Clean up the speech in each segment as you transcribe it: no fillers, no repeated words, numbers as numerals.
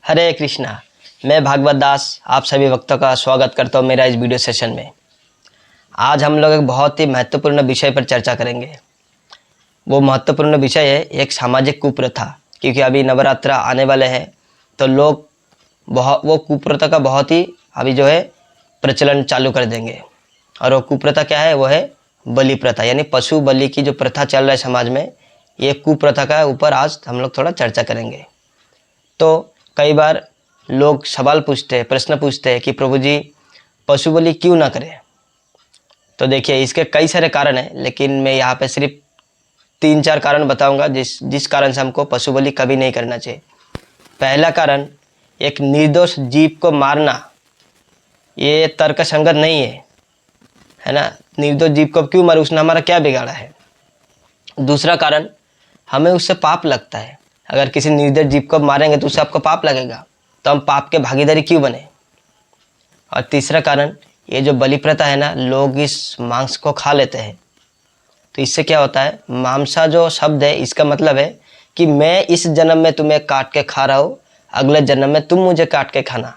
हरे कृष्णा। मैं भागवत दास आप सभी भक्तों का स्वागत करता हूँ मेरा इस वीडियो सेशन में। आज हम लोग एक बहुत ही महत्वपूर्ण विषय पर चर्चा करेंगे। वो महत्वपूर्ण विषय है एक सामाजिक कुप्रथा, क्योंकि अभी नवरात्रा आने वाले हैं तो लोग वो कुप्रथा का बहुत ही अभी जो है प्रचलन चालू कर देंगे। और वो कुप्रथा क्या है? वो है बलि प्रथा, यानी पशु बलि की जो प्रथा चल रहा है समाज में, ये कुप्रथा का ऊपर आज हम लोग थोड़ा चर्चा करेंगे। तो कई बार लोग सवाल पूछते हैं, प्रश्न पूछते हैं कि प्रभु जी पशु बलि क्यों ना करें। तो देखिए इसके कई सारे कारण हैं, लेकिन मैं यहाँ पे सिर्फ 3-4 कारण बताऊंगा जिस कारण से हमको पशु बलि कभी नहीं करना चाहिए। पहला कारण, एक निर्दोष जीव को मारना ये तर्क संगत नहीं है ना। निर्दोष जीव को क्यों मारे, उसने हमारा क्या बिगाड़ा है। दूसरा कारण, हमें उससे पाप लगता है। अगर किसी निर्दोष जीव को मारेंगे तो उससे आपको पाप लगेगा, तो हम पाप के भागीदारी क्यों बने। और तीसरा कारण, ये जो बलि प्रथा है ना, लोग इस मांस को खा लेते हैं। तो इससे क्या होता है, मांसा जो शब्द है इसका मतलब है कि मैं इस जन्म में तुम्हें काट के खा रहा हूँ, अगले जन्म में तुम मुझे काट के खाना।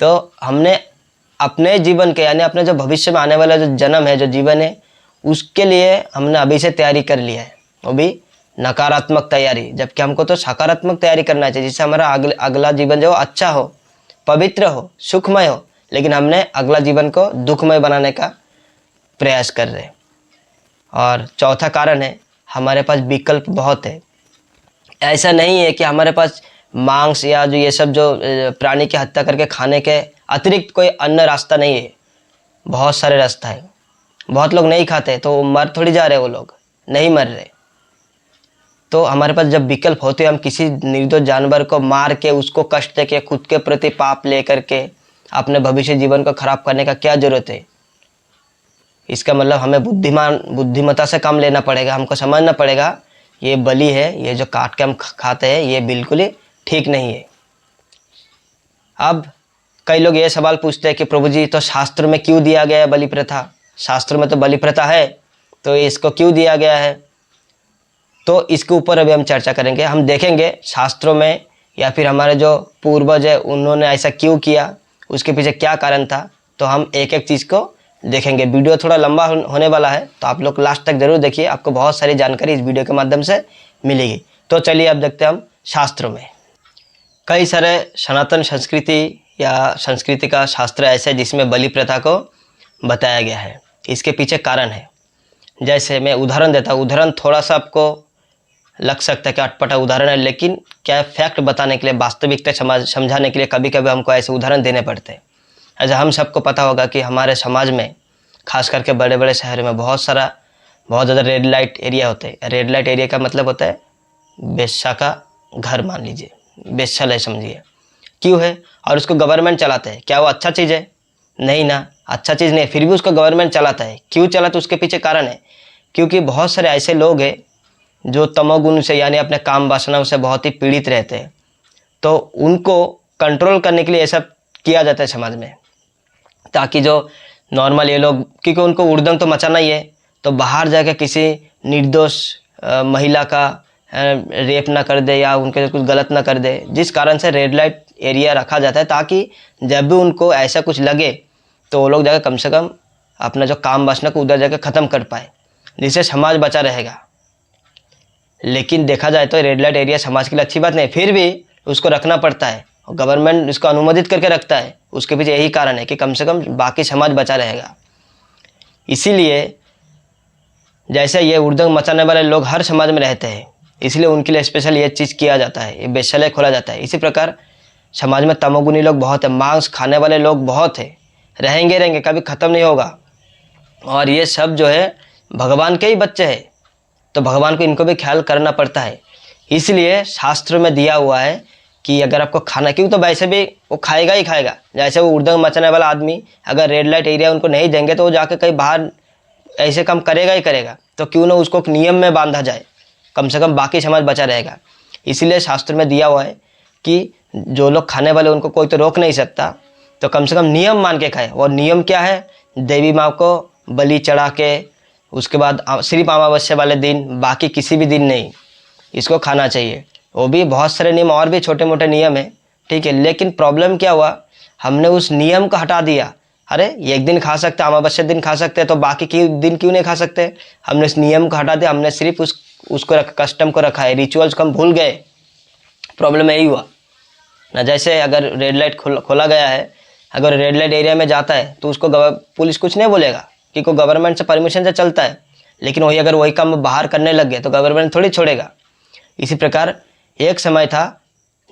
तो हमने अपने जीवन के, यानी अपने जो भविष्य में आने वाला जो जन्म है, जो जीवन है, उसके लिए हमने अभी से तैयारी कर लिया है, वो भी नकारात्मक तैयारी। जबकि हमको तो सकारात्मक तैयारी करना चाहिए, जिससे हमारा अगला जीवन जो अच्छा हो, पवित्र हो, सुखमय हो। लेकिन हमने अगला जीवन को दुखमय बनाने का प्रयास कर रहे हैं। और चौथा कारण है, हमारे पास विकल्प बहुत है। ऐसा नहीं है कि हमारे पास मांस या जो ये सब जो प्राणी की हत्या करके खाने के अतिरिक्त कोई अन्य रास्ता नहीं है। बहुत सारे रास्ता है। बहुत लोग नहीं खाते तो मर थोड़ी जा रहे, वो लोग नहीं मर रहे। तो हमारे पास जब विकल्प होते हैं, हम किसी निर्दोष जानवर को मार के उसको कष्ट देके खुद के प्रति पाप लेकर के अपने भविष्य जीवन को खराब करने का क्या जरूरत है। इसका मतलब हमें बुद्धिमत्ता से काम लेना पड़ेगा। हमको समझना पड़ेगा ये बलि है, ये जो काट के हम खाते हैं, ये बिल्कुल ही ठीक नहीं है। अब कई लोग ये सवाल पूछते हैं कि प्रभु जी तो शास्त्र में क्यों दिया गया है बलि प्रथा। शास्त्र में तो बलि प्रथा है, तो इसको क्यों दिया गया है। तो इसके ऊपर अभी हम चर्चा करेंगे। हम देखेंगे शास्त्रों में या फिर हमारे जो पूर्वज है उन्होंने ऐसा क्यों किया, उसके पीछे क्या कारण था। तो हम एक एक चीज़ को देखेंगे। वीडियो थोड़ा लंबा होने वाला है, तो आप लोग लास्ट तक जरूर देखिए, आपको बहुत सारी जानकारी इस वीडियो के माध्यम से मिलेगी। तो चलिए अब देखते हैं हम शास्त्रों में। कई सारे सनातन संस्कृति या संस्कृति का शास्त्र ऐसे है जिसमें बलि प्रथा को बताया गया है। इसके पीछे कारण है। जैसे मैं उदाहरण देता हूँ। उदाहरण थोड़ा सा आपको लग सकता है कि अटपटा उदाहरण है, लेकिन क्या फैक्ट बताने के लिए, वास्तविकता समझाने के लिए कभी कभी हमको ऐसे उदाहरण देने पड़ते हैं। ऐसा हम सबको पता होगा कि हमारे समाज में, खास करके बड़े बड़े शहर में बहुत ज़्यादा रेड लाइट एरिया होते हैं। रेड लाइट एरिया का मतलब होता है वेश्या का घर, मान लीजिए वेश्यालय समझिए। क्यों है? और उसको गवर्नमेंट चलाते हैं। क्या वो अच्छा चीज़ है? नहीं ना, अच्छा चीज़ नहीं है, फिर भी उसको गवर्नमेंट चलाता है। क्यों चलाता? उसके पीछे कारण है, क्योंकि बहुत सारे ऐसे लोग हैं जो तमोगुण से, यानी अपने काम वासनाओं से बहुत ही पीड़ित रहते हैं। तो उनको कंट्रोल करने के लिए ये सब किया जाता है समाज में, ताकि जो नॉर्मल ये लोग, क्योंकि उनको उड़दंग तो मचाना ही है, तो बाहर जाकर किसी निर्दोष महिला का रेप ना कर दे या उनके साथ कुछ गलत ना कर दे। जिस कारण से रेड लाइट एरिया रखा जाता है, ताकि जब भी उनको ऐसा कुछ लगे तो वो लोग जाकर कम से कम अपना जो काम वासना को उधर जाकर ख़त्म कर पाए, जिससे समाज बचा रहेगा। लेकिन देखा जाए तो रेड लाइट एरिया समाज के लिए अच्छी बात नहीं, फिर भी उसको रखना पड़ता है और गवर्नमेंट इसको अनुमोदित करके रखता है। उसके पीछे यही कारण है कि कम से कम बाकी समाज बचा रहेगा। इसीलिए जैसे ये उड़दंग मचाने वाले लोग हर समाज में रहते हैं, इसलिए उनके लिए स्पेशल ये चीज़ किया जाता है, ये वेश्यालय खोला जाता है। इसी प्रकार समाज में तमोगुनी लोग बहुत है, मांस खाने वाले लोग बहुत है, रहेंगे, कभी ख़त्म नहीं होगा। और ये सब जो है भगवान के ही बच्चे हैं, तो भगवान को इनको भी ख्याल करना पड़ता है। इसलिए शास्त्र में दिया हुआ है कि अगर आपको खाना, क्यों तो वैसे भी वो खाएगा ही खाएगा। जैसे वो उड़दंग मचाने वाला आदमी, अगर रेड लाइट एरिया उनको नहीं देंगे तो वो जाकर कहीं बाहर ऐसे काम करेगा ही करेगा। तो क्यों ना उसको एक नियम में बांधा जाए, कम से कम बाकी समाज बचा रहेगा। इसीलिए शास्त्र में दिया हुआ है कि जो लोग खाने वाले उनको कोई तो रोक नहीं सकता, तो कम से कम नियम मान के खाए। और नियम क्या है? देवी माँ को बलि चढ़ा के, उसके बाद सिर्फ अमावस्या वाले दिन, बाकी किसी भी दिन नहीं इसको खाना चाहिए। वो भी बहुत सारे नियम और भी छोटे मोटे नियम है, ठीक है, लेकिन प्रॉब्लम क्या हुआ, हमने उस नियम को हटा दिया। अरे एक दिन खा सकते, अमावस्या दिन खा सकते हैं, तो बाकी के दिन क्यों नहीं खा सकते? हमने इस नियम को हटा दिया, हमने सिर्फ उसको कस्टम को रखा है, रिचुअल्स को हम भूल गए। प्रॉब्लम यही हुआ ना। जैसे अगर रेड लाइट खोला गया है, अगर रेड लाइट एरिया में जाता है तो उसको पुलिस कुछ नहीं बोलेगा, क्योंकि गवर्नमेंट से परमिशन से चलता है। लेकिन वही अगर वही काम बाहर करने लग गए तो गवर्नमेंट थोड़ी छोड़ेगा। इसी प्रकार एक समय था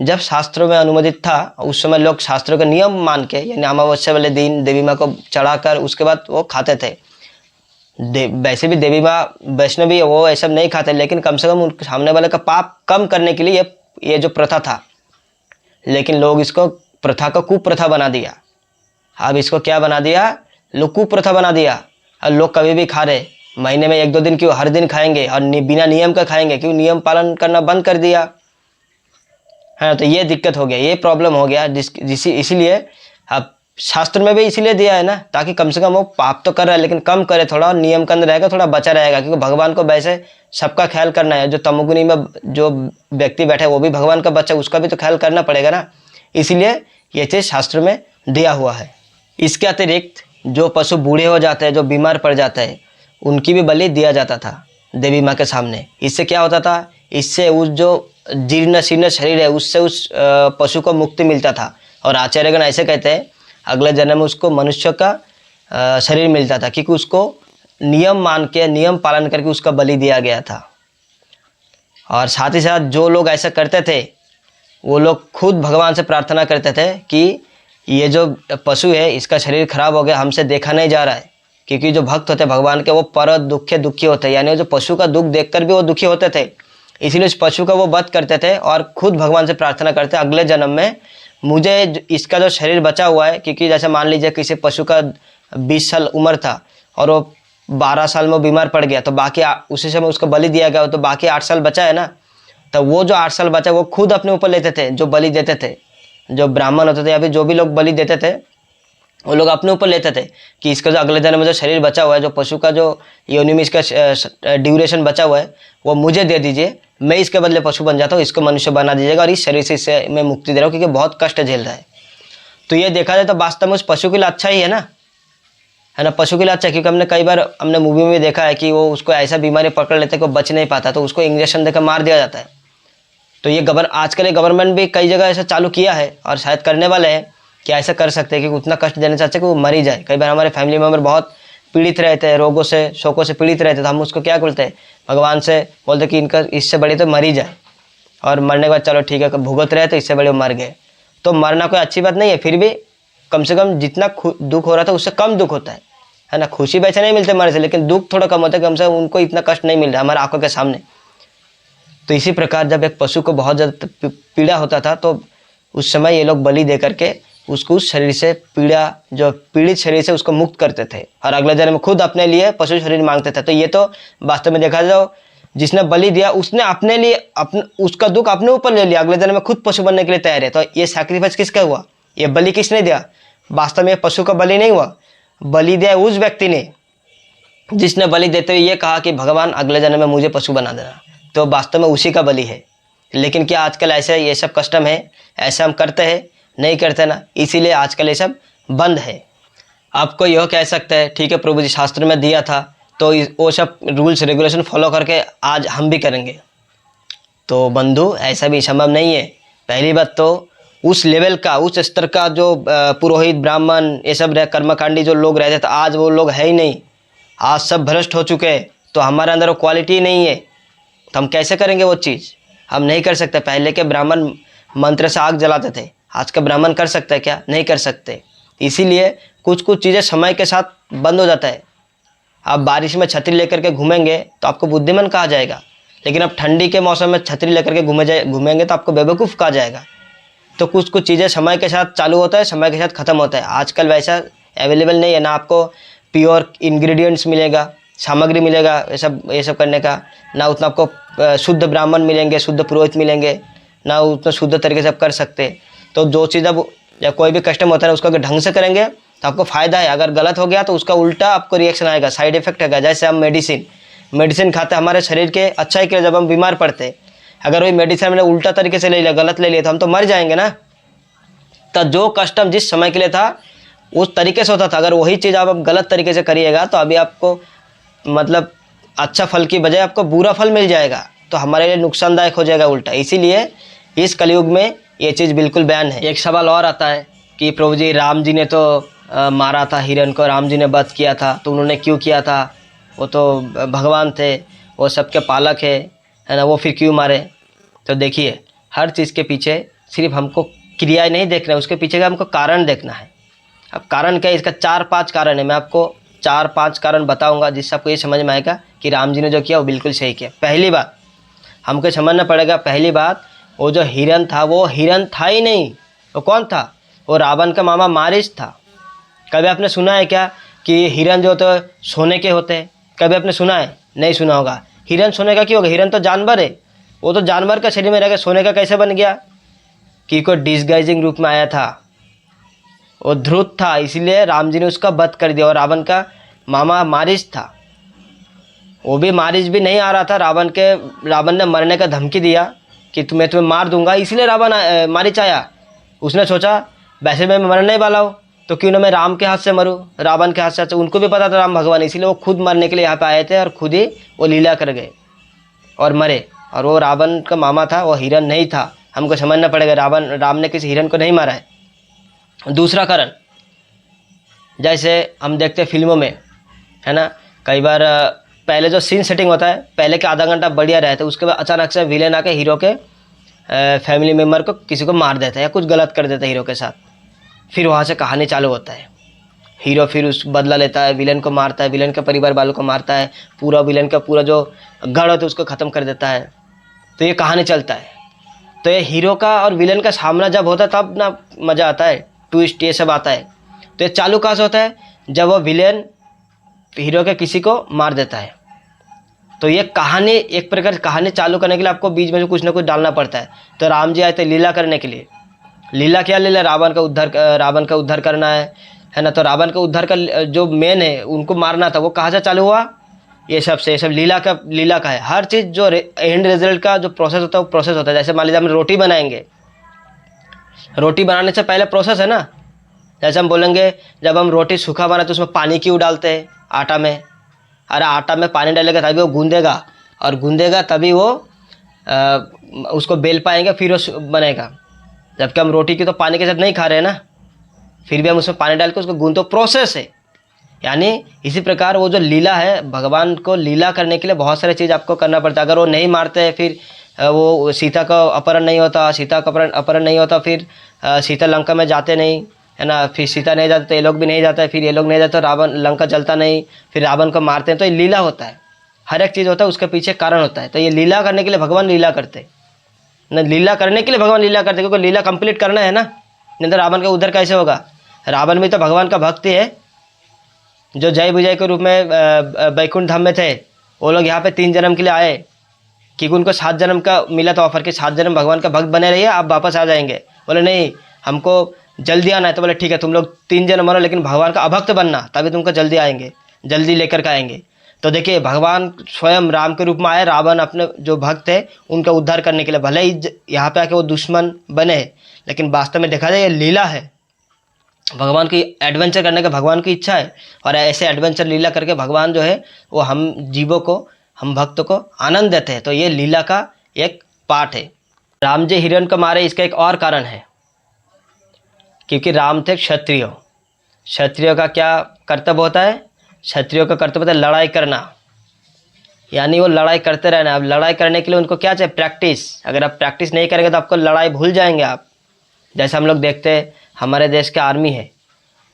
जब शास्त्रों में अनुमोदित था, उस समय लोग शास्त्रों के नियम मान के, यानी अमावस्या वाले दिन देवी माँ को चढ़ाकर उसके बाद वो खाते थे। वैसे भी देवी माँ वैष्णवी वो ऐसा नहीं खाते, लेकिन कम से कम उन सामने वाले का पाप कम करने के लिए ये जो प्रथा था। लेकिन लोग इसको प्रथा को कुप्रथा बना दिया। अब इसको क्या बना दिया, लोग कुप्रथा बना दिया। और लोग कभी भी खा रहे, महीने में 1-2 दिन क्यों, हर दिन खाएंगे, और बिना नियम का खाएंगे, क्यों नियम पालन करना बंद कर दिया है। तो ये दिक्कत हो गया, ये प्रॉब्लम हो गया। इसीलिए अब शास्त्र में भी इसीलिए दिया है ना, ताकि कम से कम वो पाप तो कर रहा है लेकिन कम करे, थोड़ा नियम के अंदर रहेगा, थोड़ा बचा रहेगा। क्योंकि भगवान को वैसे सबका ख्याल करना है। जो तमोगुनी में जो व्यक्ति बैठे वो भी भगवान का बच्चा, उसका भी तो ख्याल करना पड़ेगा ना। इसीलिए ये चीज़ शास्त्र में दिया हुआ है। इसके अतिरिक्त जो पशु बूढ़े हो जाते हैं, जो बीमार पड़ जाते हैं, उनकी भी बलि दिया जाता था देवी माँ के सामने। इससे क्या होता था, इससे उस जो जीर्ण शीर्ण शरीर है उससे उस पशु को मुक्ति मिलता था। और आचार्यगण ऐसे कहते हैं अगले जन्म में उसको मनुष्य का शरीर मिलता था, क्योंकि उसको नियम मान के, नियम पालन करके उसका बलि दिया गया था। और साथ ही साथ जो लोग ऐसा करते थे वो लोग खुद भगवान से प्रार्थना करते थे कि ये जो पशु है इसका शरीर खराब हो गया, हमसे देखा नहीं जा रहा है। क्योंकि जो भक्त होते भगवान के वो पर दुखी होते हैं, यानी जो पशु का दुख देखकर भी वो दुखी होते थे। इसीलिए उस पशु का वो वध करते थे और खुद भगवान से प्रार्थना करते अगले जन्म में मुझे इसका जो शरीर बचा हुआ है, क्योंकि जैसे मान लीजिए किसी पशु का 20 साल उम्र था और वो 12 साल में वो बीमार पड़ गया, तो बाकी उसी समय उसको बलि दिया गया, तो बाकी 8 साल बचा है ना। तो वो जो 8 साल बचा वो खुद अपने ऊपर लेते थे, जो बलि देते थे, जो ब्राह्मण होते थे या फिर जो भी लोग बलि देते थे, वो लोग अपने ऊपर लेते थे कि इसका जो अगले जन्म में जो शरीर बचा हुआ है, जो पशु का जो योनि में इसका ड्यूरेशन बचा हुआ है, वो मुझे दे दीजिए, मैं इसके बदले पशु बन जाता हूँ, इसको मनुष्य बना दीजिएगा और इस शरीर से इससे मैं मुक्ति दे रहा हूँ, क्योंकि बहुत कष्ट झेल रहा है। तो ये देखा जाए तो वास्तव में उस पशु के लिए अच्छा ही है ना पशु के लिए अच्छा। क्योंकि हमने कई बार हमने मूवी में देखा है कि वो उसको ऐसा बीमारी पकड़ लेते कि वो बच नहीं पाता, तो उसको इंजेक्शन देकर मार दिया जाता है। तो ये आजकल गवर्नमेंट भी कई जगह ऐसा चालू किया है और शायद करने वाले हैं कि ऐसा कर सकते हैं, क्योंकि उतना कष्ट देने चाहते कि वो मर ही जाए। कई बार हमारे फैमिली मेम्बर बहुत पीड़ित रहते हैं, रोगों से, शोकों से पीड़ित रहते हैं, तो हम उसको क्या बोलते हैं, भगवान से बोलते कि इनका इससे बड़ी तो मर ही जाए, और मरने के बाद चलो ठीक है भुगत रहे तो इससे बड़े वो मर गए। तो मरना कोई अच्छी बात नहीं है, फिर भी कम से कम जितना दुख हो रहा था उससे कम दुख होता है ना। खुशी वैसे नहीं मिलते मरने से, लेकिन दुख थोड़ा कम होता है, कम से कम उनको इतना कष्ट नहीं मिल रहा हमारे आंखों के सामने। तो इसी प्रकार जब एक पशु को बहुत ज़्यादा पीड़ा होता था तो उस समय ये लोग बलि दे करके उसको उस शरीर से जो पीड़ित शरीर से उसको मुक्त करते थे, और अगले जन्म में खुद अपने लिए पशु शरीर मांगते थे। तो ये तो वास्तव में देखा जाओ, जिसने बलि दिया उसने अपने लिए उसका दुख अपने ऊपर ले लिया, अगले जन्म में खुद पशु बनने के लिए तैयार है। तो ये सैक्रिफाइस किसका हुआ, ये बलि किसने दिया? वास्तव में पशु का बलि नहीं हुआ, बलि दिया उस व्यक्ति ने जिसने बलि देते हुए ये कहा कि भगवान अगले जन्म में मुझे पशु बना देना। तो वास्तव में उसी का बलि है। लेकिन क्या आजकल ऐसे ये सब कस्टम है, ऐसा हम करते हैं? नहीं करते ना, इसीलिए आजकल ये सब बंद है। आपको यह कह सकते हैं ठीक है प्रभु जी शास्त्र में दिया था तो वो सब रूल्स रेगुलेशन फॉलो करके आज हम भी करेंगे। तो बंधु ऐसा भी संभव नहीं है। पहली बात तो उस लेवल का, उस स्तर का जो पुरोहित ब्राह्मण ये सब कर्मकांडी जो लोग रहते थे, आज वो लोग है ही नहीं। आज सब भ्रष्ट हो चुके हैं, तो हमारे अंदर वो क्वालिटी नहीं है, तो हम कैसे करेंगे वो चीज़? हम नहीं कर सकते। पहले के ब्राह्मण मंत्र से आग जलाते थे, आज का ब्राह्मण कर सकते हैं क्या? नहीं कर सकते। इसीलिए कुछ कुछ चीज़ें समय के साथ बंद हो जाता है। आप बारिश में छतरी लेकर के घूमेंगे तो आपको बुद्धिमान कहा जाएगा, लेकिन आप ठंडी के मौसम में छतरी लेकर के घूमेंगे तो आपको बेवकूफ़ कहा जाएगा। तो कुछ कुछ चीज़ें समय के साथ चालू होता है, समय के साथ ख़त्म होता है। आजकल वैसा अवेलेबल नहीं है, ना आपको प्योर इंग्रेडिएंट्स मिलेगा, सामग्री मिलेगा ये सब करने का, ना उतना आपको शुद्ध ब्राह्मण मिलेंगे, शुद्ध पुरोहित मिलेंगे, ना उतना शुद्ध तरीके से आप कर सकते। तो जो चीज़ अब या कोई भी कस्टम होता है उसको अगर ढंग से करेंगे तो आपको फ़ायदा है, अगर गलत हो गया तो उसका उल्टा आपको रिएक्शन आएगा, साइड इफेक्ट आएगा। जैसे हम मेडिसिन खाते हैं हमारे शरीर के अच्छाई के लिए, जब हम बीमार पड़ते, अगर वही मेडिसिन हमने उल्टा तरीके से ले लिया, गलत ले लिया, तो हम तो मर जाएंगे ना। तो जो कस्टम जिस समय के लिए था उस तरीके से होता था। अगर वही चीज़ आप अब गलत तरीके से करिएगा तो अभी आपको मतलब अच्छा फल की बजाय आपको बुरा फल मिल जाएगा, तो हमारे लिए नुकसानदायक हो जाएगा उल्टा। इसीलिए इस कलयुग में ये चीज़ बिल्कुल बैन है। एक सवाल और आता है कि प्रभु जी राम जी ने तो मारा था हिरण को, राम जी ने वध किया था, तो उन्होंने क्यों किया था? वो तो भगवान थे, वो सबके पालक है ना, वो फिर क्यों मारे? तो देखिए हर चीज़ के पीछे सिर्फ हमको क्रिया नहीं देखना है, उसके पीछे का हमको कारण देखना है। अब कारण क्या है? इसका 4-5 कारण है। मैं आपको 4-5 कारण बताऊंगा जिससे आपको ये समझ में आएगा कि राम जी ने जो किया वो बिल्कुल सही किया। पहली बात हमको समझना पड़ेगा, पहली बात वो जो हिरण था वो हिरण था ही नहीं। वो कौन था? वो रावण का मामा मारीच था। कभी आपने सुना है क्या कि हिरण जो तो सोने के होते हैं? कभी आपने सुना है? नहीं सुना होगा। हिरण सोने का क्यों होगा? हिरण तो जानवर है, वो तो जानवर का शरीर में रह के सोने का कैसे बन गया? कि कोई डिस्गाइजिंग रूप में आया था, वो ध्रुत था, इसीलिए राम जी ने उसका वध कर दिया। और रावण का मामा मारीच था, वो भी मारीच भी नहीं आ रहा था। रावण ने मरने का धमकी दिया कि मैं तुम्हें मार दूंगा, इसलिए मारीच आया। उसने सोचा वैसे मैं मरने ही वाला हूँ तो क्यों ना मैं राम के हाथ से मरूँ, रावण के हाथ से। उनको भी पता था राम भगवान, इसीलिए वो खुद मरने के लिए यहाँ पे आए थे और खुद ही वो लीला कर गए और मरे। और वो रावण का मामा था, वो हिरण नहीं था। हमको समझना पड़ेगा राम ने किसी हिरण को नहीं मारा है। दूसरा कारण, जैसे हम देखते हैं फिल्मों में, है ना, कई बार पहले जो सीन सेटिंग होता है, पहले के आधा घंटा बढ़िया रहता है, उसके बाद अचानक से विलेन आके हीरो के फैमिली मेम्बर को किसी को मार देता है या कुछ गलत कर देता है हीरो के साथ। फिर वहाँ से कहानी चालू होता है। हीरो फिर उस बदला लेता है, विलेन को मारता है, विलेन के परिवार वालों को मारता है, पूरा विलेन का पूरा जो गढ़ होता है उसको ख़त्म कर देता है। तो ये कहानी चलता है। तो ये हीरो का और विलेन का सामना जब होता है तब ना मज़ा आता है, ट्विस्ट ये सब आता है। तो ये चालू कहाँ से होता है? जब वो विलेन हीरो के किसी को मार देता है। तो ये कहानी एक प्रकार कहानी चालू करने के लिए आपको बीच में से कुछ ना कुछ डालना पड़ता है। तो राम जी आए थे लीला करने के लिए। लीला क्या लीला? रावण का उद्धार करना है ना। तो रावण का उद्धार का जो मेन है उनको मारना था, वो कहाँ से चालू हुआ? ये सब लीला का है। हर चीज़ जो एंड रिजल्ट का जो प्रोसेस होता है वो प्रोसेस होता है। जैसे मान लीजिए हम रोटी बनाएंगे, रोटी बनाने से पहले प्रोसेस है ना। जैसे हम बोलेंगे जब हम रोटी सूखा बनाते तो उसमें पानी क्यों डालते हैं? आटा में, अरे आटा में पानी डालेगा तभी वो गूंदेगा, और गूंदेगा तभी वो उसको बेल पाएंगे, फिर वो बनेगा। जबकि हम रोटी की तो पानी के साथ नहीं खा रहे हैं ना, फिर भी हम उसमें पानी डाल के उसको गूंद, तो प्रोसेस है। यानी इसी प्रकार वो जो लीला है, भगवान को लीला करने के लिए बहुत सारी चीज़ आपको करना पड़ता है। अगर वो नहीं मारते फिर वो सीता का अपहरण नहीं होता, फिर सीता लंका में जाते नहीं, है ना। फिर सीता नहीं जाते तो ये लोग भी नहीं जाते, फिर ये लोग नहीं जाते तो रावण लंका जलता नहीं, फिर रावण को मारते हैं। तो ये लीला होता है, हर एक चीज़ होता है उसके पीछे कारण होता है। तो ये लीला करने के लिए भगवान लीला करते ना, लीला करने के लिए भगवान लीला करते, क्योंकि लीला कंप्लीट करना है ना, नहीं तो रावण का उद्धार कैसे होगा? रावण भी तो भगवान का भक्त है, जो जय विजय के रूप में बैकुंठ धाम में थे। वो लोग यहाँ पे 3 जन्म के लिए आए, क्योंकि उनको 7 जन्म का मिला था ऑफर कि 7 जन्म भगवान का भक्त बने रहिए, आप वापस आ जाएंगे। बोले नहीं, हमको जल्दी आना है। तो बोले ठीक है, तुम लोग 3 जन्म मरो, लेकिन भगवान का अभक्त बनना, तभी तुमको जल्दी आएंगे, जल्दी लेकर के आएंगे। तो देखिए भगवान स्वयं राम के रूप में आए, रावण अपने जो भक्त है उनका उद्धार करने के लिए। भले ही यहाँ पे आके वो दुश्मन बने, लेकिन वास्तव में देखा जाए ये लीला है, भगवान की एडवेंचर करने का भगवान की इच्छा है। और ऐसे एडवेंचर लीला करके भगवान जो है वो हम जीवों को, हम भक्तों को आनंद देते हैं। तो ये लीला का एक पार्ट है। राम जी हिरण को मारे, इसका एक और कारण है, क्योंकि राम थे क्षत्रिय। क्षत्रियो का क्या कर्तव्य होता है? क्षत्रियो का कर्तव्य होता है लड़ाई करना, यानी वो लड़ाई करते रहना। अब लड़ाई करने के लिए उनको क्या चाहिए? प्रैक्टिस। अगर आप प्रैक्टिस नहीं करेंगे तो आपको लड़ाई भूल जाएंगे आप। जैसे हम लोग देखते हैं हमारे देश के आर्मी है,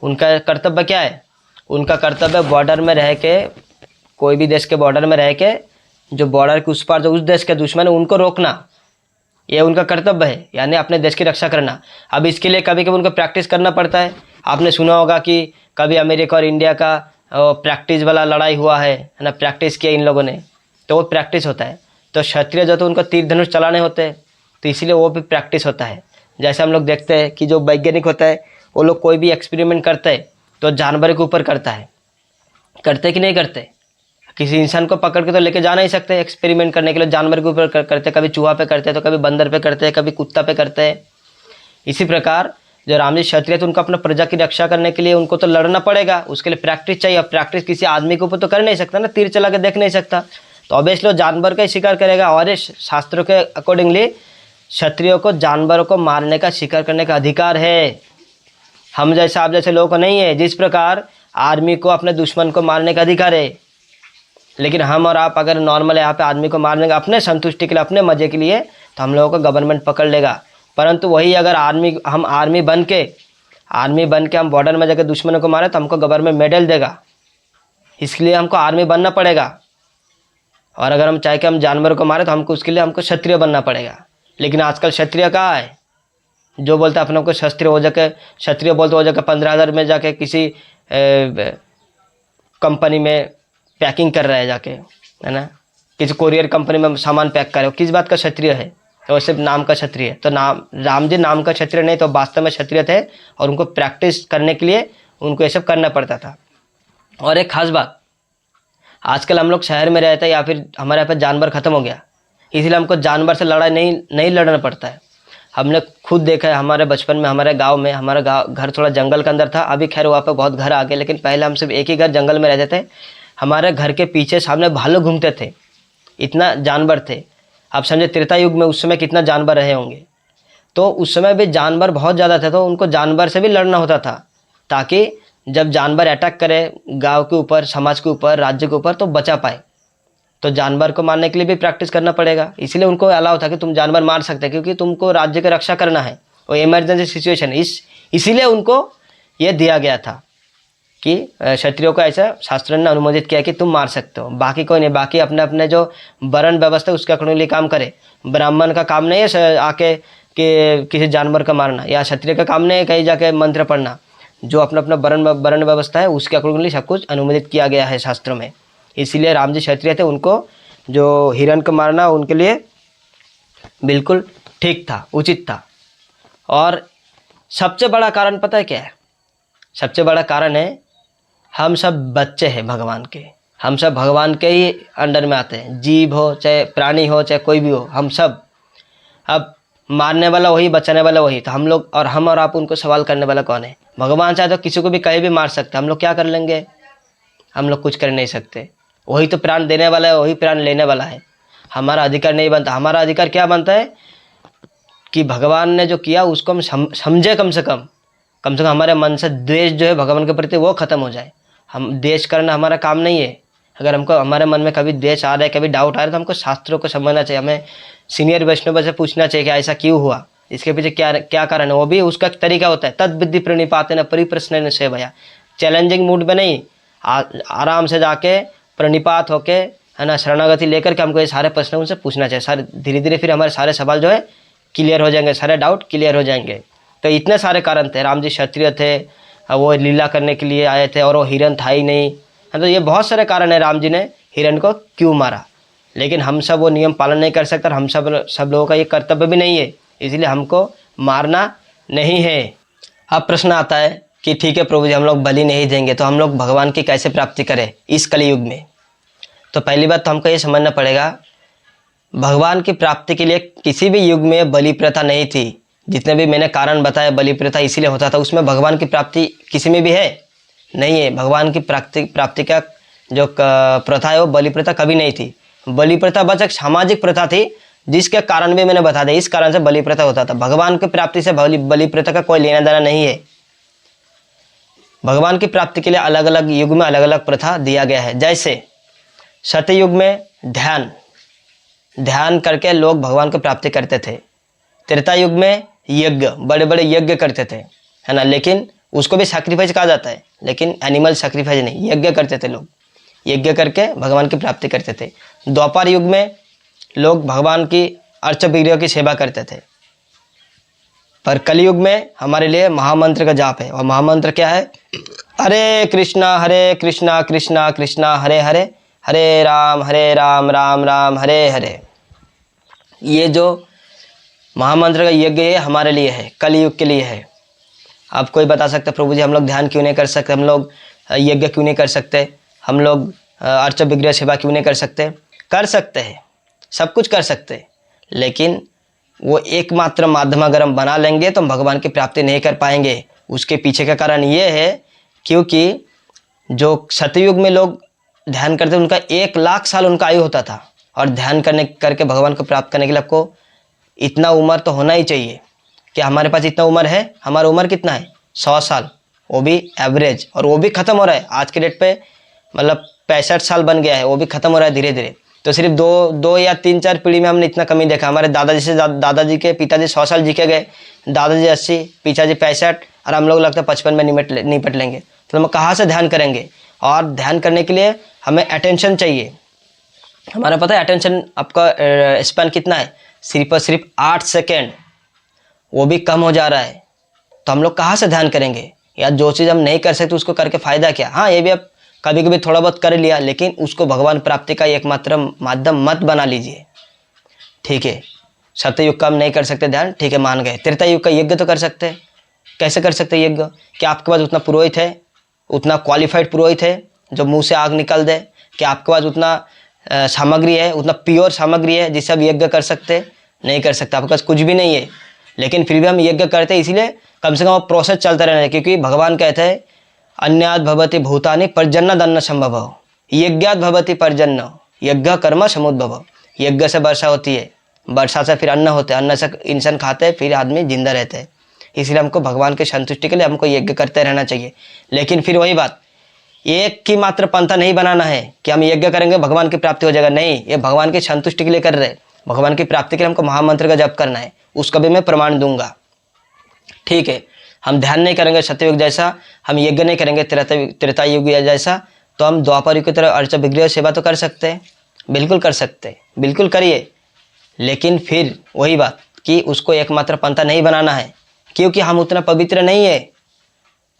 उनका कर्तव्य क्या है? उनका कर्तव्य बॉर्डर में रह के, कोई भी देश के बॉर्डर में रह के जो बॉर्डर के उस पार जो उस देश के दुश्मन है उनको रोकना, ये उनका कर्तव्य है, यानी अपने देश की रक्षा करना। अब इसके लिए कभी कभी उनको प्रैक्टिस करना पड़ता है। आपने सुना होगा कि कभी अमेरिका और इंडिया का प्रैक्टिस वाला लड़ाई हुआ है ना, प्रैक्टिस किया इन लोगों ने, तो वो प्रैक्टिस होता है। तो क्षत्रिय जो तो उनको तीर धनुष चलाने होते हैं, तो इसीलिए वो भी प्रैक्टिस होता है। जैसे हम लोग देखते हैं कि जो वैज्ञानिक होता है वो लोग कोई भी एक्सपेरिमेंट करते हैं तो जानवर के ऊपर करता है, करते कि नहीं करते? किसी इंसान को पकड़ के तो लेके जा नहीं सकते एक्सपेरिमेंट करने के लिए, जानवर के ऊपर करते, कभी चूहा पे करते हैं, तो कभी बंदर पे करते हैं, कभी कुत्ता पे करते हैं। इसी प्रकार जो राम जी क्षत्रिय थे उनको अपना प्रजा की रक्षा करने के लिए उनको तो लड़ना पड़ेगा, उसके लिए प्रैक्टिस चाहिए। अब प्रैक्टिस किसी आदमी के ऊपर तो कर नहीं सकता ना, तीर चला के देख नहीं सकता, तो ऑब्वियसली जानवर का ही शिकार करेगा। और इस शास्त्रों के अकॉर्डिंगली क्षत्रियों को जानवरों को मारने का, शिकार करने का अधिकार है। हम जैसे आप जैसे लोगों को नहीं है। जिस प्रकार आर्मी को अपने दुश्मन को मारने का अधिकार है, लेकिन हम और आप अगर नॉर्मल यहाँ पे आदमी को मारने का अपने संतुष्टि के लिए, अपने मजे के लिए, तो हम लोगों को गवर्नमेंट पकड़ लेगा। परंतु वही अगर हम आर्मी बन के हम बॉर्डर में जाकर दुश्मनों को मारे तो हमको गवर्नमेंट मेडल देगा। इसके लिए हमको आर्मी बनना पड़ेगा। और अगर हम चाहे कि हम जानवर को मारे तो उसके लिए हमको क्षत्रिय बनना पड़ेगा। लेकिन आजकल क्षत्रिय कहाँ है? जो बोलते हैं अपने को क्षत्रिय हो जाके, क्षत्रिय बोलते हो जाके 15,000 में जाके किसी कंपनी में पैकिंग कर रहा है जाके, है ना, किसी कोरियर कंपनी में सामान पैक कर रहे हो। किस बात का क्षत्रिय है? तो सिर्फ नाम का क्षत्रिय है। तो नाम राम जी नाम का क्षत्रिय नहीं, तो वास्तव में क्षत्रिय थे और उनको प्रैक्टिस करने के लिए उनको ये सब करना पड़ता था। और एक खास बात, आजकल हम लोग शहर में रहते हैं या फिर हमारे यहाँ पर जानवर खत्म हो गया, इसलिए हमको जानवर से लड़ाई नहीं लड़ना पड़ता है। हमने खुद देखा है, हमारे बचपन में हमारे गांव में, हमारा गांव घर थोड़ा जंगल के अंदर था। अभी खैर वहाँ पे बहुत घर आ गए, लेकिन पहले हम सिर्फ एक ही घर जंगल में रहते थे। हमारे घर के पीछे सामने भालू घूमते थे, इतना जानवर थे। आप समझे त्रेता युग में उस समय कितना जानवर रहे होंगे। तो उस समय भी जानवर बहुत ज़्यादा थे, तो उनको जानवर से भी लड़ना होता था, ताकि जब जानवर अटैक करे गाँव के ऊपर, समाज के ऊपर, राज्य के ऊपर, तो बचा पाए। तो जानवर को मारने के लिए भी प्रैक्टिस करना पड़ेगा। इसीलिए उनको अलाउ था कि तुम जानवर मार सकते हैं, क्योंकि तुमको राज्य की रक्षा करना है, वो इमरजेंसी सिचुएशन। इसीलिए उनको ये दिया गया था कि क्षत्रियों को ऐसा शास्त्रों ने अनुमोदित किया कि तुम मार सकते हो, बाकी कोई नहीं। बाकी अपने अपने जो वर्ण व्यवस्था है उसके अकॉर्डिंगली काम करे। ब्राह्मण का काम नहीं है आके कि किसी जानवर का मारना, या क्षत्रिय का काम नहीं है कहीं जाके मंत्र पढ़ना। जो अपना अपना वर्ण व्यवस्था है उसके अकॉर्डिंगली सब कुछ अनुमोदित किया गया है शास्त्रों में। इसीलिए राम जी क्षत्रिय थे, उनको जो हिरण को मारना उनके लिए बिल्कुल ठीक था, उचित था। और सबसे बड़ा कारण पता है क्या है? सबसे बड़ा कारण है हम सब बच्चे हैं भगवान के। हम सब भगवान के ही अंडर में आते हैं, जीव हो चाहे प्राणी हो चाहे कोई भी हो, हम सब। अब मारने वाला वही, बचाने वाला वही। तो हम लोग और आप उनको सवाल करने वाला कौन है? भगवान चाहे तो किसी को भी कहीं भी मार सकते, हम लोग क्या कर लेंगे? हम लोग कुछ कर नहीं सकते। वही तो प्राण देने वाला है, वही प्राण लेने वाला है। हमारा अधिकार नहीं बनता। हमारा अधिकार क्या बनता है कि भगवान ने जो किया उसको हम समझे, कम से कम हमारे मन से द्वेष जो है भगवान के प्रति वो खत्म हो जाए। हम द्वेष करना हमारा काम नहीं है। अगर हमको हमारे मन में कभी द्वेष आ रहा है, कभी डाउट आ रहा है, तो हमको शास्त्रों को समझना चाहिए। हमें सीनियर वैष्णव से पूछना चाहिए कि ऐसा क्यों हुआ, इसके पीछे क्या कारण है। वो भी उसका तरीका होता है, तद विद्धि प्रणिपातेन परिप्रश्नेन सेवया। चैलेंजिंग मूड में नहीं, आराम से जाके प्रणिपात होके, है ना, शरणागति लेकर के हमको ये सारे प्रश्न उनसे पूछना चाहिए। सारे धीरे धीरे फिर हमारे सारे सवाल जो है क्लियर हो जाएंगे, सारे डाउट क्लियर हो जाएंगे। तो इतने सारे कारण थे। राम जी क्षत्रिय थे, वो लीला करने के लिए आए थे, और वो हिरण था ही नहीं। तो ये बहुत सारे कारण है राम जी ने हिरण को क्यों मारा। लेकिन हम सब वो नियम पालन नहीं कर सकते, और हम सब लोगों का ये कर्तव्य भी नहीं है, इसलिए हमको मारना नहीं है। अब प्रश्न आता है कि ठीक है प्रभु जी, हम लोग बलि नहीं देंगे, तो हम लोग भगवान की कैसे प्राप्ति करें इस कलयुग में? तो पहली बात तो हमको ये समझना पड़ेगा, भगवान की प्राप्ति के लिए किसी भी युग में बलि प्रथा नहीं थी। जितने भी मैंने कारण बताया बलि प्रथा इसीलिए होता था, उसमें भगवान की प्राप्ति किसी में भी है नहीं है। भगवान की प्राप्ति का जो प्रथा है वो बलि प्रथा कभी नहीं थी। बलि प्रथा बस एक सामाजिक प्रथा थी, जिसके कारण भी मैंने बता दिया, इस कारण से बलि प्रथा होता था। भगवान की प्राप्ति से बलि प्रथा का कोई लेना देना नहीं है। भगवान की प्राप्ति के लिए अलग अलग युग में अलग अलग प्रथा दिया गया है। जैसे सतयुग में ध्यान करके लोग भगवान की प्राप्ति करते थे। त्रेता युग में यज्ञ, बड़े बड़े यज्ञ करते थे, है ना, लेकिन उसको भी सैक्रिफाइस कहा जाता है, लेकिन एनिमल सैक्रिफाइस नहीं, यज्ञ करते थे लोग, यज्ञ करके भगवान की प्राप्ति करते थे। द्वापर युग में लोग भगवान की अर्च विग्रह की सेवा करते थे। पर कलयुग में हमारे लिए महामंत्र का जाप है। और महामंत्र क्या है? हरे कृष्णा कृष्णा कृष्णा हरे हरे, हरे राम राम राम हरे हरे। ये जो महामंत्र का यज्ञ है हमारे लिए है, कलयुग के लिए है। आप कोई बता सकते प्रभु जी हम लोग ध्यान क्यों नहीं कर सकते, हम लोग यज्ञ क्यों नहीं कर सकते, हम लोग अर्च विग्रह सेवा क्यों नहीं कर सकते? कर सकते हैं, सब कुछ कर सकते हैं, लेकिन वो एकमात्र माध्यम अगर हम बना लेंगे तो हम भगवान की प्राप्ति नहीं कर पाएंगे। उसके पीछे का कारण ये है क्योंकि जो सतयुग में लोग ध्यान करते उनका 1,00,000 साल उनका आयु होता था, और ध्यान करके भगवान को प्राप्त करने के लिए आपको इतना उम्र तो होना ही चाहिए। कि हमारे पास इतना उम्र है? हमारा उम्र कितना है? 100 साल, वो भी एवरेज, और वो भी ख़त्म हो रहा है आज के डेट पे। मतलब 65 साल बन गया है, वो भी ख़त्म हो रहा है धीरे धीरे। तो सिर्फ दो या 3-4 पीढ़ी में हमने इतना कमी देखा। हमारे दादाजी से दादाजी के पिताजी 100 साल जी के गए, दादाजी 80, पिताजी 65, और हम लोग लगता है 55 में निपट लेंगे। तो हम कहाँ से ध्यान करेंगे? और ध्यान करने के लिए हमें अटेंशन चाहिए। हमारा पता है अटेंशन आपका स्पैन कितना है? सिर्फ और सिर्फ 8 सेकेंड, वो भी कम हो जा रहा है। तो हम लोग कहाँ से ध्यान करेंगे? या जो चीज़ हम नहीं कर सकते उसको करके फ़ायदा क्या? हाँ, ये भी आप कभी कभी थोड़ा बहुत कर लिया, लेकिन उसको भगवान प्राप्ति का एकमात्र माध्यम मत बना लीजिए। ठीक है, सत्ययुग का हम नहीं कर सकते ध्यान, ठीक है, मान गए। त्रेता युग का यज्ञ तो कर सकते हैं। कैसे कर सकते यज्ञ? क्या आपके पास उतना पुरोहित है, उतना क्वालिफाइड पुरोहित है जो मुंह से आग निकाल दे? क्या आपके पास उतना सामग्री है, उतना प्योर सामग्री है जिससे आप यज्ञ कर सकते? नहीं कर सकते, आपके पास कुछ भी नहीं है। लेकिन फिर भी हम यज्ञ करते हैं, इसीलिए कम से कम प्रोसेस चलता रहना है। क्योंकि भगवान कहते हैं अन्याद भवति भूतानि पर्जन्य दन्न संभव, यज्ञात भवति पर्जन्य यज्ञ कर्म समुद्भव। यज्ञ से वर्षा होती है, वर्षा से फिर अन्न होते हैं, अन्न से इंसान खाते हैं, फिर आदमी जिंदा रहते हैं। इसलिए हमको भगवान की संतुष्टि के लिए हमको यज्ञ करते रहना चाहिए। लेकिन फिर वही बात, एक की मात्र पंथा नहीं बनाना है कि हम यज्ञ करेंगे भगवान की प्राप्ति हो जाएगा। नहीं, ये भगवान की संतुष्टि के लिए कर रहे। भगवान की प्राप्ति के लिए हमको महामंत्र का जप करना है, उसका भी मैं प्रमाण दूंगा। ठीक है, हम ध्यान नहीं करेंगे सत्ययुग जैसा, हम यज्ञ नहीं करेंगे त्रेता युग जैसा, तो हम द्वापर युग की तरह अर्च विग्रह सेवा तो कर सकते हैं, बिल्कुल कर सकते हैं, बिल्कुल करिए। लेकिन फिर वही बात कि उसको एकमात्र पंथा नहीं बनाना है, क्योंकि हम उतना पवित्र नहीं है।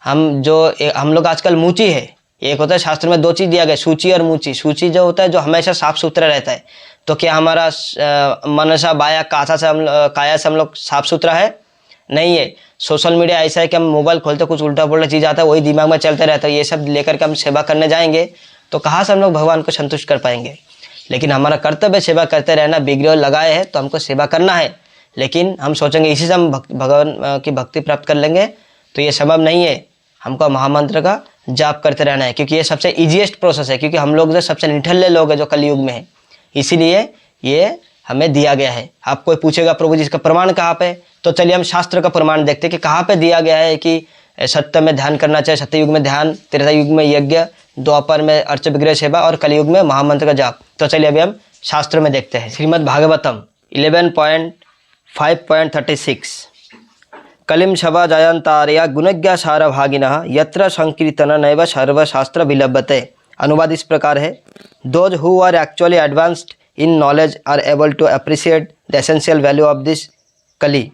हम लोग आजकल मूची है। एक होता है शास्त्र में 2 चीज़ दिया गया, सूची और मूची। सूची जो होता है जो हमेशा साफ सुथरा रहता है। तो क्या हमारा मनसा बाया काया से हम लोग साफ सुथरा है? नहीं है। सोशल मीडिया ऐसा है कि हम मोबाइल खोलते कुछ उल्टा पुल्टा चीज़ आता है, वही दिमाग में चलता रहता है। ये सब लेकर के हम सेवा करने जाएंगे तो कहाँ से हम लोग भगवान को संतुष्ट कर पाएंगे? लेकिन हमारा कर्तव्य सेवा करते रहना। विग्रह लगाए हैं तो हमको सेवा करना है, लेकिन हम सोचेंगे इसी से हम भगवान की भक्ति प्राप्त कर लेंगे, तो ये संभव नहीं है। हमको महामंत्र का जाप करते रहना है, क्योंकि ये सबसे ईजीएस्ट प्रोसेस है। क्योंकि हम लोग जो सबसे निठल्ले लोग हैं जो कलयुग में है, इसीलिए ये हमें दिया गया है। आप कोई पूछेगा प्रभु जी इसका प्रमाण कहाँ पे? तो चलिए हम शास्त्र का प्रमाण देखते हैं कि कहाँ पे दिया गया है कि सत्य में ध्यान करना चाहिए, सत्ययुग में ध्यान, त्रेता युग में यज्ञ, द्वापर में अर्च विग्रह सेवा और कलयुग में महामंत्र का जाप। तो चलिए अभी हम शास्त्र में देखते हैं। श्रीमद् भागवतम 11.5.36 कलिम शवा जयंतार्या गुणज्ञा सार भागिनः यत्र संकीर्तन नैव सर्वशास्त्र विलभ्यते। अनुवाद इस प्रकार है, those who are actually advanced in knowledge are able to appreciate the essential value of this Kali,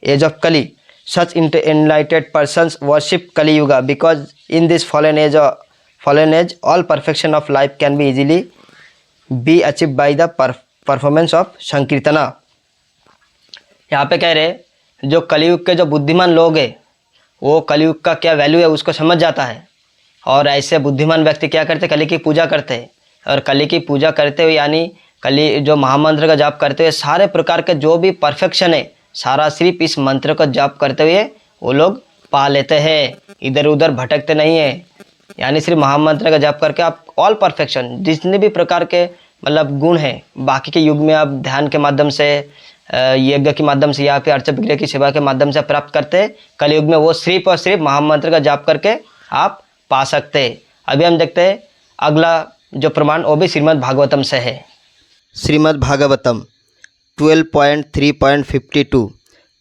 age of Kali. Such enlightened persons worship Kali Yuga because in this fallen age, all perfection of life can be easily be achieved by the performance of Sankirtana. यहाँ पे कह रहे जो कलियुग के जो बुद्धिमान लोग हैं वो कलियुग का क्या वैल्यू है उसको समझ जाता है, और ऐसे बुद्धिमान व्यक्ति क्या करते? कली की पूजा करते हैं। और कली की पूजा करते हुए यानी कली जो महामंत्र का जाप करते हुए सारे प्रकार के जो भी परफेक्शन है सारा सिर्फ इस मंत्र का जाप करते हुए वो लोग पा लेते हैं, इधर उधर भटकते नहीं है। यानी सिर्फ महामंत्र का जाप करके आप ऑल परफेक्शन जितने भी प्रकार के मतलब गुण हैं बाकी के युग में आप ध्यान के माध्यम से, यज्ञ के माध्यम से या फिर अर्च विग्रह की सेवा के माध्यम से प्राप्त करते हैं, कलयुग में वो सिर्फ और सिर्फ महामंत्र का जाप करके आप पा सकते हैं। अभी हम देखते हैं अगला जो प्रमाण वो भी श्रीमद् भागवतम से है। श्रीमद् भागवतम 12.3.52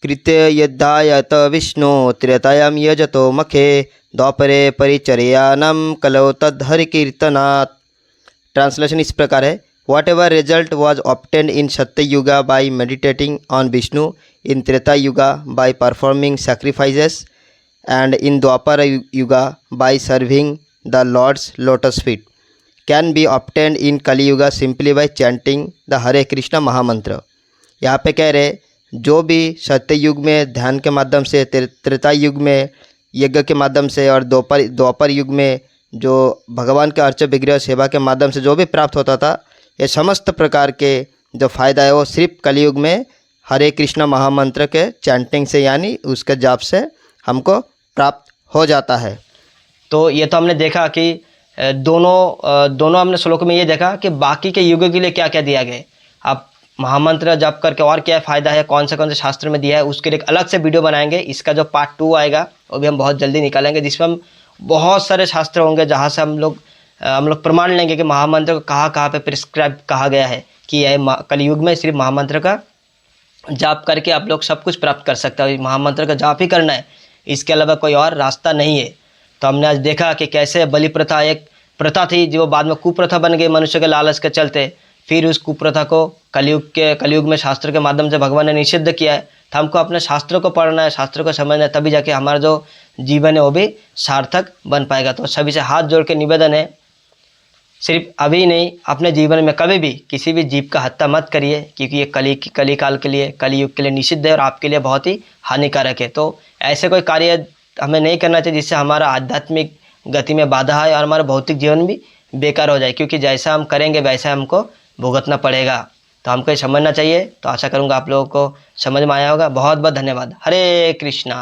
कृत्य यद्धायत विष्णु त्रेतायाम यजतो मखे द्वापरे परिचर्यानम कलौ तद्धरि कीर्तनात्। ट्रांसलेशन इस प्रकार है, whatever result was obtained in Satyayuga by meditating on Vishnu, in Treta Yuga by performing sacrifices, and in Dvapara Yuga by serving the lord's lotus feet, can be obtained in Kali Yuga simply by chanting the Hare Krishna mahamantra. यहाँ पे कह रहे जो भी सत्ययुग में ध्यान के माध्यम से, त्रेता युग में यज्ञ के माध्यम से और द्वापर युग में जो भगवान के अर्च विग्रह सेवा के माध्यम से जो भी प्राप्त होता था, ये समस्त प्रकार के जो फायदा है वो सिर्फ कलयुग में हरे कृष्णा महामंत्र के चैंटिंग से यानी उसके जाप से हमको प्राप्त हो जाता है। तो ये तो हमने देखा कि दोनों हमने श्लोक में ये देखा कि बाकी के युगों के लिए क्या क्या दिया गया है। आप महामंत्र जप करके और क्या फ़ायदा है, कौन से शास्त्र में दिया है, उसके लिए एक अलग से वीडियो बनाएंगे। इसका जो पार्ट 2 आएगा वो भी हम बहुत जल्दी निकालेंगे, जिसमें हम बहुत सारे शास्त्र होंगे जहाँ से हम लोग प्रमाण लेंगे कि महामंत्र को कहाँ पे प्रिस्क्राइब कहा गया है कि यह कलयुग में सिर्फ महामंत्र का जाप करके आप लोग सब कुछ प्राप्त कर सकते हो। महामंत्र का जाप ही करना है, इसके अलावा कोई और रास्ता नहीं है। तो हमने आज देखा कि कैसे बलि प्रथा एक प्रथा थी जो बाद में कुप्रथा बन गई मनुष्य के लालच के चलते। फिर उस कुप्रथा को कलयुग में शास्त्र के माध्यम से भगवान ने निषिद्ध किया है। तो हमको अपने शास्त्रों को पढ़ना है, शास्त्रों को समझना है, तभी जाके हमारा जो जीवन है वो भी सार्थक बन पाएगा। तो सभी से हाथ जोड़ के निवेदन है, सिर्फ अभी नहीं, अपने जीवन में कभी भी किसी भी जीव का हत्या मत करिए, क्योंकि ये कली काल के लिए, कलयुग के लिए निषिद्ध है और आपके लिए बहुत ही हानिकारक है। तो ऐसे कोई कार्य हमें नहीं करना चाहिए जिससे हमारा आध्यात्मिक गति में बाधा आए और हमारा भौतिक जीवन भी बेकार हो जाए, क्योंकि जैसा हम करेंगे वैसा हमको भुगतना पड़ेगा। तो हमको ये समझना चाहिए। तो आशा करूँगा आप लोगों को समझ में आया होगा। बहुत बहुत धन्यवाद। हरे कृष्णा।